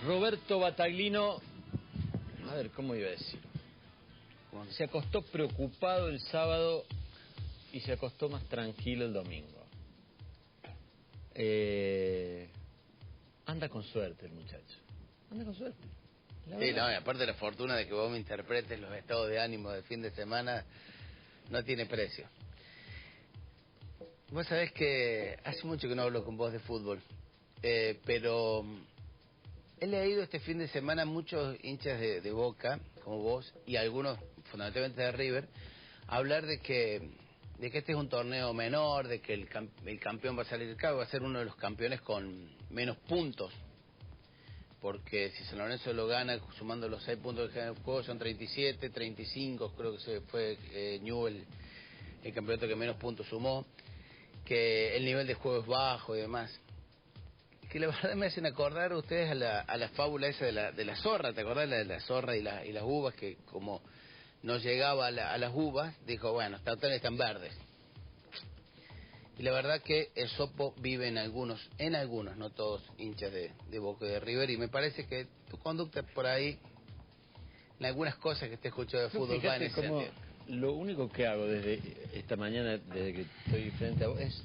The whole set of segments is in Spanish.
Roberto Battaglino, a ver, ¿cómo iba a decir? Se acostó preocupado el sábado y se acostó más tranquilo el domingo. Anda con suerte el muchacho. Anda con suerte. Sí, no, y aparte la fortuna de que vos me interpretes los estados de ánimo del fin de semana no tiene precio. Vos sabés que hace mucho que no hablo con vos de fútbol, pero he leído este fin de semana muchos hinchas de Boca, como vos, y algunos fundamentalmente de River, hablar de que este es un torneo menor, de que el campeón va a salir acá, va a ser uno de los campeones con menos puntos, porque si San Lorenzo lo gana, sumando los 6 puntos que quedan en el juego, son 37, 35, creo que se fue Newell el campeonato que menos puntos sumó, que el nivel de juego es bajo y demás. Que la verdad me hacen acordar a ustedes a la fábula esa de la zorra, ¿te acordás? De la zorra y las uvas, que como no llegaba a las uvas, dijo, bueno, están verdes. Y la verdad que el sopo vive en algunos, no todos, hinchas de Boca y de River, y me parece que tu conducta por ahí, en algunas cosas que te escucho de fútbol, va en ese sentido. Lo único que hago desde esta mañana, desde que estoy frente a vos, es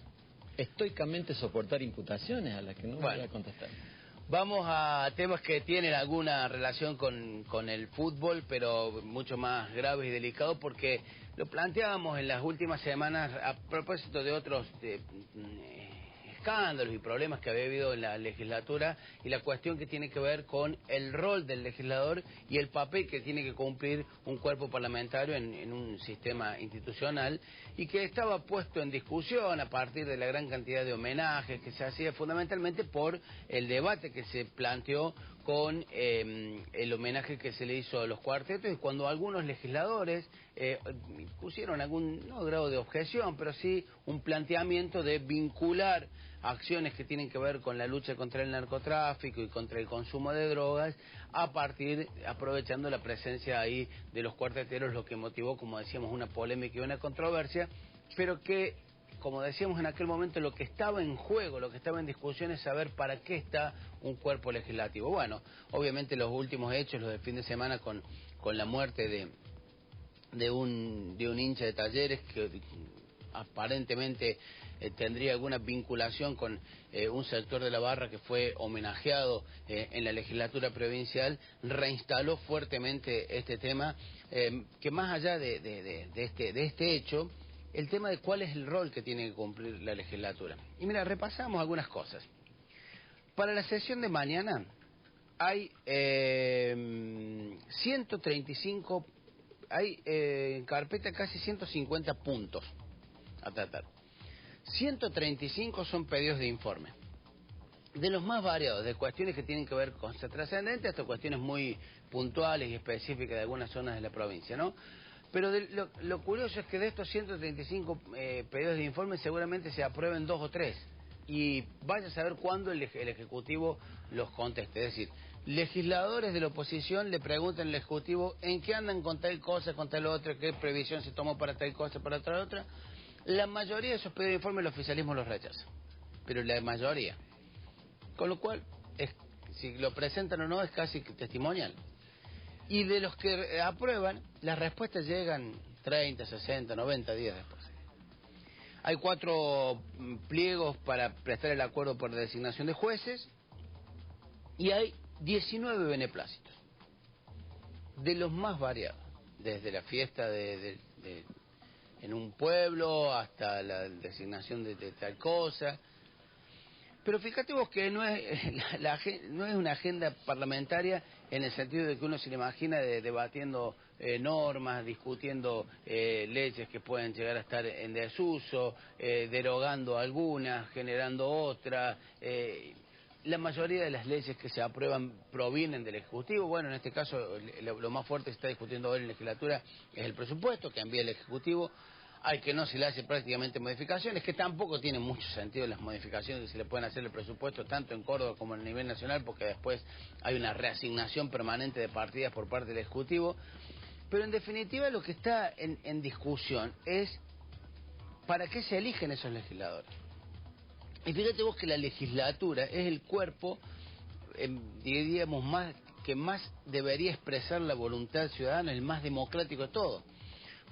estoicamente soportar imputaciones a las que no voy a contestar. Vamos a temas que tienen alguna relación con el fútbol, pero mucho más graves y delicados, porque lo planteábamos en las últimas semanas a propósito de otros escándalos y problemas que había habido en la legislatura, y la cuestión que tiene que ver con el rol del legislador y el papel que tiene que cumplir un cuerpo parlamentario en un sistema institucional, y que estaba puesto en discusión a partir de la gran cantidad de homenajes que se hacía, fundamentalmente por el debate que se planteó con el homenaje que se le hizo a los cuartetos, y cuando algunos legisladores pusieron algún, no grado de objeción, pero sí un planteamiento de vincular acciones que tienen que ver con la lucha contra el narcotráfico y contra el consumo de drogas, aprovechando la presencia ahí de los cuarteteros, lo que motivó, como decíamos, una polémica y una controversia, pero que, como decíamos en aquel momento, lo que estaba en juego, lo que estaba en discusión es saber para qué está un cuerpo legislativo. Bueno, obviamente los últimos hechos, los del fin de semana con la muerte de un hincha de Talleres que aparentemente tendría alguna vinculación con un sector de la barra que fue homenajeado en la legislatura provincial, reinstaló fuertemente este tema, que más allá de este hecho, el tema de cuál es el rol que tiene que cumplir la legislatura. Y mira, repasamos algunas cosas. Para la sesión de mañana hay 135, hay en carpeta casi 150 puntos a tratar. 135 son pedidos de informe, de los más variados, de cuestiones que tienen que ver con trascendentes hasta cuestiones muy puntuales y específicas de algunas zonas de la provincia, ¿no? Pero lo curioso es que de estos 135 pedidos de informe seguramente se aprueben 2 o 3. Y vaya a saber cuándo el Ejecutivo los conteste. Es decir, legisladores de la oposición le preguntan al Ejecutivo en qué andan con tal cosa, con tal otra, qué previsión se tomó para tal cosa, para tal otra. La mayoría de esos pedidos de informe el oficialismo los rechaza. Pero la mayoría. Con lo cual, si lo presentan o no, es casi testimonial. Y de los que aprueban, las respuestas llegan 30, 60, 90 días después. Hay 4 pliegos para prestar el acuerdo por designación de jueces y hay 19 beneplácitos, de los más variados, desde la fiesta en un pueblo hasta la designación de tal cosa. Pero fíjate vos que no es una agenda parlamentaria en el sentido de que uno se le imagina debatiendo normas, discutiendo leyes que pueden llegar a estar en desuso, derogando algunas, generando otras. La mayoría de las leyes que se aprueban provienen del Ejecutivo. Bueno, en este caso lo más fuerte que se está discutiendo hoy en la legislatura es el presupuesto que envía el Ejecutivo, al que no se le hace prácticamente modificaciones, que tampoco tienen mucho sentido las modificaciones que se le pueden hacer al presupuesto, tanto en Córdoba como a nivel nacional, porque después hay una reasignación permanente de partidas por parte del Ejecutivo. Pero en definitiva lo que está en discusión es ¿para qué se eligen esos legisladores? Y fíjate vos que la legislatura es el cuerpo diríamos más debería expresar la voluntad ciudadana, el más democrático de todo,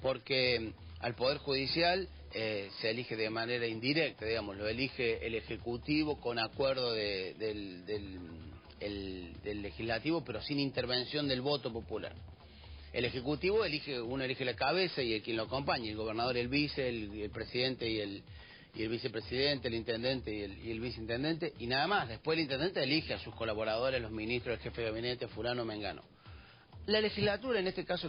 porque al Poder Judicial se elige de manera indirecta, digamos, lo elige el Ejecutivo con acuerdo del Legislativo, pero sin intervención del voto popular. El Ejecutivo uno elige la cabeza y quien lo acompaña, el gobernador, el vice, el presidente y el vicepresidente, el intendente y el viceintendente, y nada más. Después el intendente elige a sus colaboradores, los ministros, el jefe de gabinete, fulano, mengano. La legislatura, en este caso,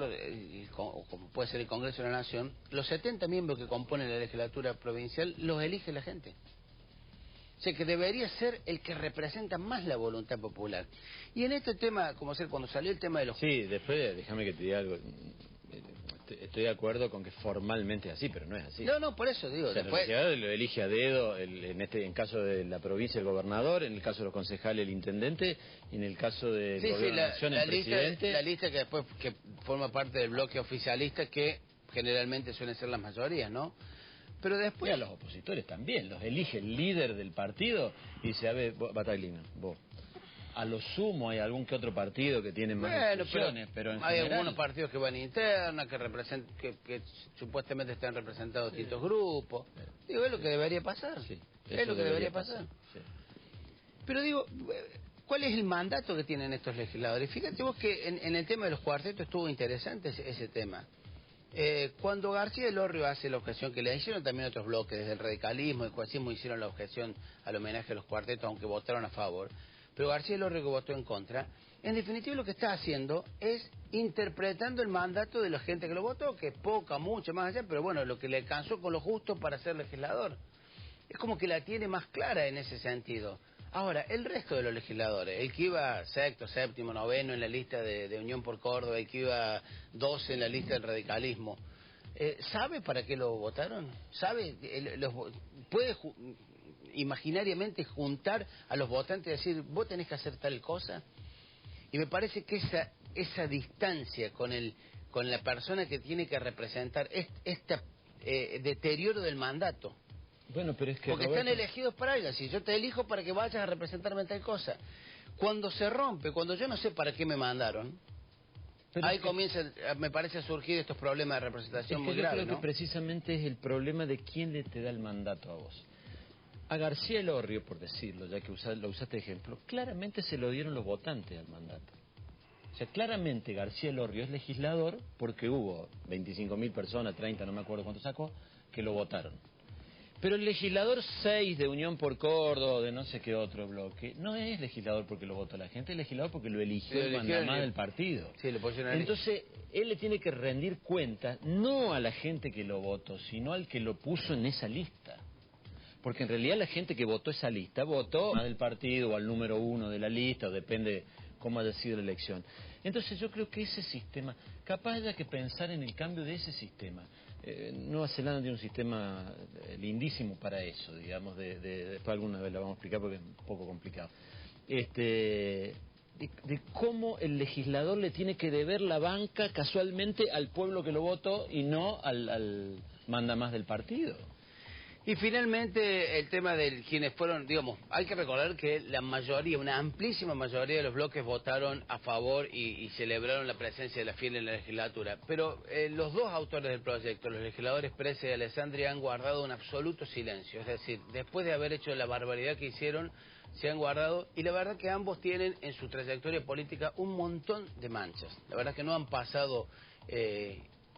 como puede ser el Congreso de la Nación, los 70 miembros que componen la legislatura provincial los elige la gente. O sea, que debería ser el que representa más la voluntad popular. Y en este tema, como ser cuando salió el tema de los... Sí, después déjame que te diga algo. Estoy de acuerdo con que formalmente es así, pero no es así. No, por eso digo. O sea, después... lo elige a dedo, en caso de la provincia el gobernador, en el caso de los concejales el intendente, y en el caso del gobierno de la nación el presidente. La lista que después que forma parte del bloque oficialista, que generalmente suelen ser las mayorías, ¿no? Pero después... Y a los opositores también, los elige el líder del partido y dice, a ver, Bataglino, vos. A lo sumo hay algún que otro partido que tiene más discusiones, pero en hay general... algunos partidos que van interna, que supuestamente están representados distintos grupos. Digo, es lo que debería pasar. Sí, es lo que debería pasar. Sí. Pero digo, ¿cuál es el mandato que tienen estos legisladores? Fíjate vos que en el tema de los cuartetos estuvo interesante ese tema. Cuando García Elorrio hace la objeción, que le hicieron también otros bloques, desde el radicalismo, el coacismo, hicieron la objeción al homenaje a los cuartetos, aunque votaron a favor, pero García Elorrio, que votó en contra, en definitiva lo que está haciendo es interpretando el mandato de la gente que lo votó, que es poca, mucho más allá, pero bueno, lo que le alcanzó con lo justo para ser legislador. Es como que la tiene más clara en ese sentido. Ahora, el resto de los legisladores, el que iba sexto, séptimo, noveno en la lista de Unión por Córdoba, el que iba 12 en la lista del radicalismo, ¿sabe para qué lo votaron? ¿Sabe? ¿Puede imaginariamente juntar a los votantes y decir, vos tenés que hacer tal cosa? Y me parece que esa distancia con la persona que tiene que representar este deterioro del mandato. Bueno, pero es que porque Roberto... están elegidos para algo. Si yo te elijo para que vayas a representarme en tal cosa, cuando se rompe, cuando yo no sé para qué me mandaron, pero ahí comienza, me parece, a surgir estos problemas de representación muy graves, yo creo ¿no? que precisamente es el problema de quién le te da el mandato a vos. A García Elorrio, por decirlo, ya que lo usaste de ejemplo, claramente se lo dieron los votantes al mandato. O sea, claramente García Elorrio es legislador porque hubo 25.000 personas, 30, no me acuerdo cuánto sacó, que lo votaron. Pero el legislador 6 de Unión por Córdoba, de no sé qué otro bloque, no es legislador porque lo votó la gente, es legislador porque lo eligió el mandamás del partido. Sí, le pusieron Entonces, él le tiene que rendir cuenta, no a la gente que lo votó, sino al que lo puso en esa lista. Porque en realidad la gente que votó esa lista, votó más del partido o al número 1 de la lista, o depende cómo haya sido la elección. Entonces yo creo que ese sistema, capaz haya que pensar en el cambio de ese sistema. Nueva Zelanda tiene un sistema lindísimo para eso, digamos, después alguna vez lo vamos a explicar porque es un poco complicado. De cómo el legislador le tiene que deber la banca casualmente al pueblo que lo votó y no al mandamás del partido. Y finalmente el tema de quienes fueron, digamos, hay que recordar que la mayoría, una amplísima mayoría de los bloques votaron a favor y celebraron la presencia de la FIEL en la legislatura. Pero los dos autores del proyecto, los legisladores Presa y Alessandri, han guardado un absoluto silencio. Es decir, después de haber hecho la barbaridad que hicieron, se han guardado, y la verdad que ambos tienen en su trayectoria política un montón de manchas. La verdad que no han pasado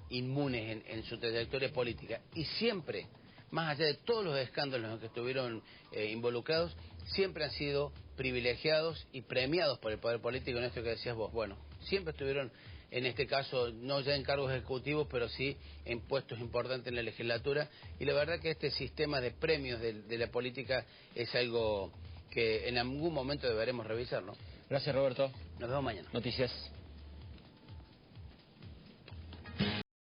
inmunes en su trayectoria política. Y siempre, más allá de todos los escándalos en los que estuvieron involucrados, siempre han sido privilegiados y premiados por el poder político en esto que decías vos. Bueno, siempre estuvieron, en este caso, no ya en cargos ejecutivos, pero sí en puestos importantes en la legislatura. Y la verdad que este sistema de premios de la política es algo que en algún momento deberemos revisar, ¿no? Gracias, Roberto. Nos vemos mañana. Noticias.